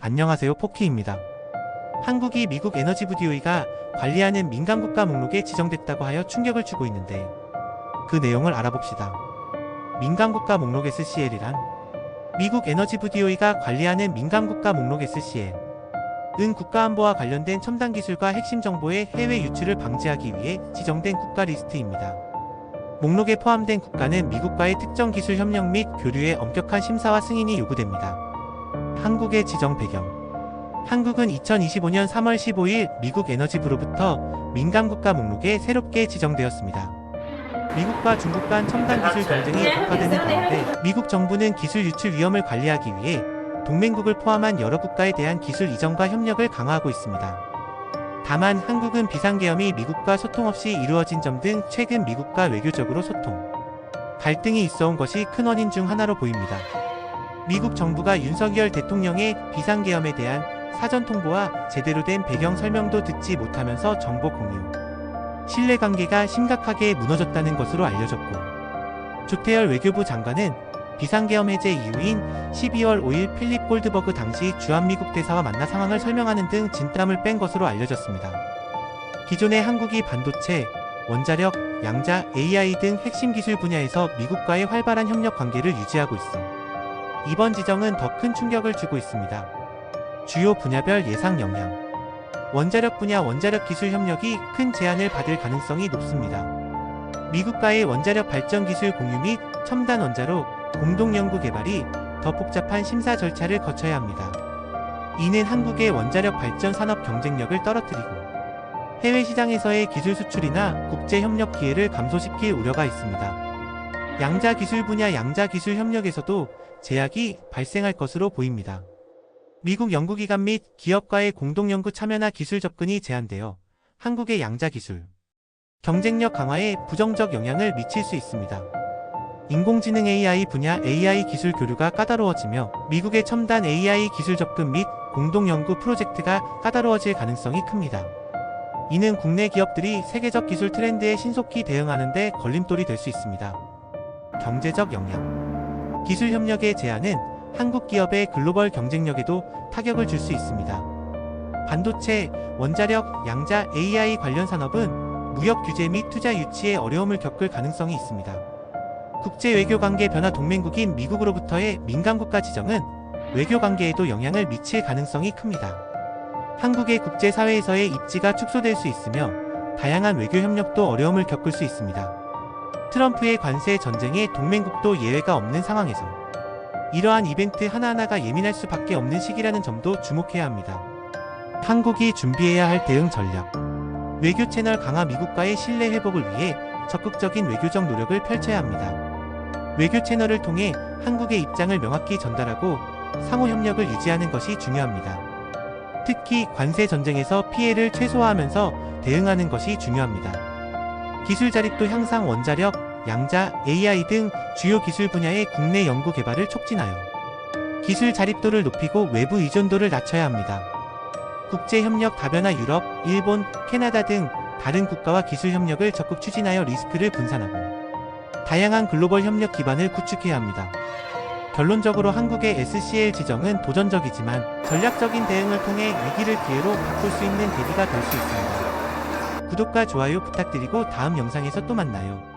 안녕하세요, 포키입니다. 한국이 미국 에너지 DOE가 관리하는 민간국가 목록에 지정됐다고 하여 충격을 주고 있는데 그 내용을 알아봅시다. 민간국가 목록 SCL이란 미국 에너지 DOE가 관리하는 민간국가 목록 SCL 은 국가안보와 관련된 첨단 기술과 핵심 정보의 해외 유출을 방지하기 위해 지정된 국가 리스트입니다. 목록에 포함된 국가는 미국과의 특정 기술 협력 및 교류에 엄격한 심사와 승인이 요구됩니다. 한국의 지정 배경 한국은 2025년 3월 15일 미국 에너지부로부터 민간국가 목록에 새롭게 지정되었습니다. 미국과 중국 간 첨단 기술 경쟁이 격화되는 가운데 미국 정부는 기술 유출 위험을 관리하기 위해 동맹국을 포함한 여러 국가에 대한 기술 이전과 협력을 강화하고 있습니다. 다만 한국은 비상계엄이 미국과 소통 없이 이루어진 점 등 최근 미국과 외교적으로 소통, 갈등이 있어온 것이 큰 원인 중 하나로 보입니다. 미국 정부가 윤석열 대통령의 비상계엄에 대한 사전 통보와 제대로 된 배경 설명도 듣지 못하면서 정보 공유, 신뢰관계가 심각하게 무너졌다는 것으로 알려졌고, 조태열 외교부 장관은 비상계엄 해제 이후인 12월 5일 필립 골드버그 당시 주한미국 대사와 만나 상황을 설명하는 등 진땀을 뺀 것으로 알려졌습니다. 기존의 한국이 반도체, 원자력, 양자, AI 등 핵심 기술 분야에서 미국과의 활발한 협력 관계를 유지하고 있어 이번 지정은 더 큰 충격을 주고 있습니다. 주요 분야별 예상 영향 원자력 분야 원자력 기술 협력이 큰 제한을 받을 가능성이 높습니다. 미국과의 원자력 발전 기술 공유 및 첨단 원자로 공동 연구 개발이 더 복잡한 심사 절차를 거쳐야 합니다. 이는 한국의 원자력 발전 산업 경쟁력을 떨어뜨리고 해외 시장에서의 기술 수출이나 국제 협력 기회를 감소시킬 우려가 있습니다. 양자 기술 분야 양자 기술 협력에서도 제약이 발생할 것으로 보입니다. 미국 연구기관 및 기업과의 공동연구 참여나 기술 접근이 제한되어 한국의 양자 기술 경쟁력 강화에 부정적 영향을 미칠 수 있습니다. 인공지능 AI 분야 AI 기술 교류가 까다로워지며 미국의 첨단 AI 기술 접근 및 공동연구 프로젝트가 까다로워질 가능성이 큽니다. 이는 국내 기업들이 세계적 기술 트렌드에 신속히 대응하는 데 걸림돌이 될 수 있습니다. 경제적 영향 기술 협력의 제한은 한국 기업의 글로벌 경쟁력에도 타격을 줄 수 있습니다. 반도체, 원자력, 양자, AI 관련 산업은 무역 규제 및 투자 유치에 어려움을 겪을 가능성이 있습니다. 국제 외교 관계 변화 동맹국인 미국으로부터의 민간국가 지정은 외교 관계에도 영향을 미칠 가능성이 큽니다. 한국의 국제사회에서의 입지가 축소될 수 있으며 다양한 외교 협력도 어려움을 겪을 수 있습니다. 트럼프의 관세 전쟁에 동맹국도 예외가 없는 상황에서 이러한 이벤트 하나하나가 예민할 수밖에 없는 시기라는 점도 주목해야 합니다. 한국이 준비해야 할 대응 전략 외교 채널 강화 미국과의 신뢰 회복을 위해 적극적인 외교적 노력을 펼쳐야 합니다. 외교 채널을 통해 한국의 입장을 명확히 전달하고 상호 협력을 유지하는 것이 중요합니다. 특히 관세 전쟁에서 피해를 최소화하면서 대응하는 것이 중요합니다. 기술 자립도 향상 원자력, 양자, AI 등 주요 기술 분야의 국내 연구 개발을 촉진하여 기술 자립도를 높이고 외부 의존도를 낮춰야 합니다. 국제협력 다변화 유럽, 일본, 캐나다 등 다른 국가와 기술 협력을 적극 추진하여 리스크를 분산하고 다양한 글로벌 협력 기반을 구축해야 합니다. 결론적으로 한국의 SCL 지정은 도전적이지만 전략적인 대응을 통해 위기를 기회로 바꿀 수 있는 계기가 될 수 있습니다. 구독과 좋아요 부탁드리고 다음 영상에서 또 만나요.